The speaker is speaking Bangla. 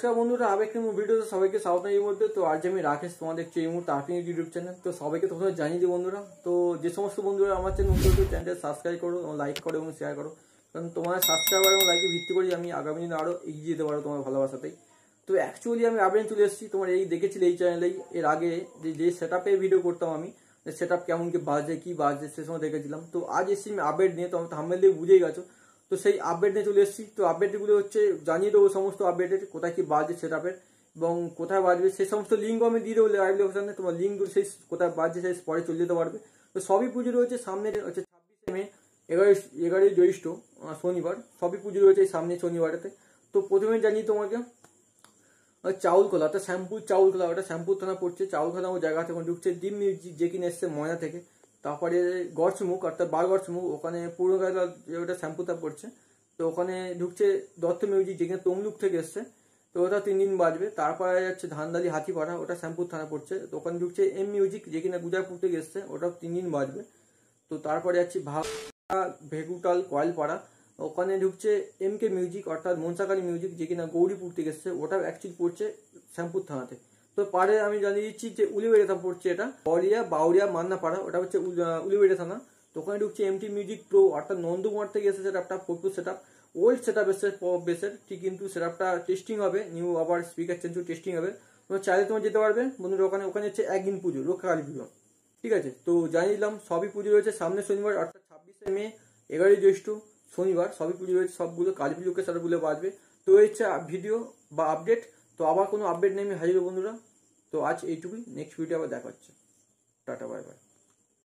নমস্কার বন্ধুরা, আবেগ ভিডিওতে সবাইকে স্বাগত এই মুহূর্তে। তো আজ আমি রাকেশ, তোমাদের দেখছি এই মুহূর্তে আর্কিং ইউটিউব চ্যানেল। তো সবাইকে তোমরা জানিয়ে দিই বন্ধুরা, তো যে সমস্ত বন্ধুরা আমার চ্যানেলটা সাবস্ক্রাইব করো, লাইক করো এবং শেয়ার করো, কারণ তোমার সাবস্ক্রাইবার এবং লাইকে ভিত্তি করি আমি আগামী দিনে আরও এগিয়ে যেতে পারো তোমার ভালোবাসাতেই। তো অ্যাকচুয়ালি আমি আপডেট চলে এসেছি তোমার এই দেখেছিলে এই চ্যানেলেই এর আগে যে সেট আপের ভিডিও করতাম আমি, সেট আপ কেমন কি বাজে কি বাজে সে সময় দেখেছিলাম। তো আজ এসেছি আমি আপডেট নিয়ে, তো আমি থাম্বনেল দিয়ে বুঝেই গেছো। তো সেই আপডেট নিয়ে চলে এসেছি। তো আপডেটগুলো হচ্ছে জানিয়ে দেবো সমস্ত আপডেটের কোথায় কি বাজে সেট আপের এবং কোথায় বাজবে সেই সমস্ত লিঙ্কও আমি দিয়ে দেবো লাইভ লোকেশনে। তোমার লিঙ্কগুলো সেই কোথায় বাজছে সেই পরে চলে যেতে পারবে। তো সবই পুজো রয়েছে সামনে, হচ্ছে 26শে মে, 11ই জ্যৈষ্ঠ শনিবার। সবই পুজো রয়েছে এই সামনে শনিবারেতে। তো প্রথমে জানিয়ে তোমাকে চাউলখোলা, অর্থাৎ শ্যামপুর চাউলখোলা, ওটা শ্যামপুর থানা পড়ছে। চাউলখোলা ও জায়গা থেকে ঢুকছে ডিম মিউজিক, যে কিনে এসছে ময়না থেকে। তারপরে গড়সমুখ, অর্থাৎ বারগড়সমুখ, ওখানে পুরোগালা ওটা শ্যামপুরটা পড়ছে। তো ওখানে ঢুকছে দত্ত মিউজিক, যেখানে তমলুক থেকে এসছে। তো ওটা 3 দিন বাজবে। তারপরে যাচ্ছে ধানদালি হাতিপাড়া, ওটা শ্যামপুর থানা পড়ছে। তো ওখানে ঢুকছে এম মিউজিক, যে কিনা গুজারপুর থেকে এসছে, ওটাও 3 দিন বাজবে। তো তারপরে যাচ্ছি ভেগুটাল কয়েলপাড়া, ওখানে ঢুকছে এম কে মিউজিক, অর্থাৎ মনসাকালী মিউজিক, যে কিনা গৌরীপুর থেকে এসছে, ওটাও অ্যাকচুয়ালি পড়ছে শ্যামপুর থানাতে। তো পাড়ে আমি জানিয়ে দিচ্ছি যে উলিবেড়া পড়ছে, এটা বরিয়া বাউরিয়া মান্নাপাড়া, ওটা হচ্ছে উলিবেড়া থানা। তো ওখানে ঢুকছে এমটি মিউজিক প্রো, অর্থাৎ নন্দকুমার থেকে এসেছে সেটআপটা, ফোরপুর সেটআপ, ওল্ড সেটআপ এসছে বেসের ঠিক, কিন্তু সেটআপটা টেস্টিং হবে, নিউ আবার স্পিকার চেঞ্জ টেস্টিং হবে। তোমার চাইলে তোমার যেতে পারবে বন্ধুরা ওখানে। ওখানে হচ্ছে একদিন পুজো, রক্ষাকালী পুজো, ঠিক আছে। তো জানিয়ে দিলাম সবই পুজো রয়েছে সামনে শনিবার, অর্থাৎ 26শে মে, 11ই জ্যৈষ্ঠ শনিবার। সবই পুজো রয়েছে, সবগুলো কালী পুজোকে সেটাগুলো বাজবে। তো এই হচ্ছে ভিডিও বা আপডেট। তো আবার কোনো আপডেট নেই আমি হাজির বন্ধুরা। তো আজ এইটুকুই, নেক্সট ভিডিও আবার দেখা হচ্ছে। Tata, bye bye.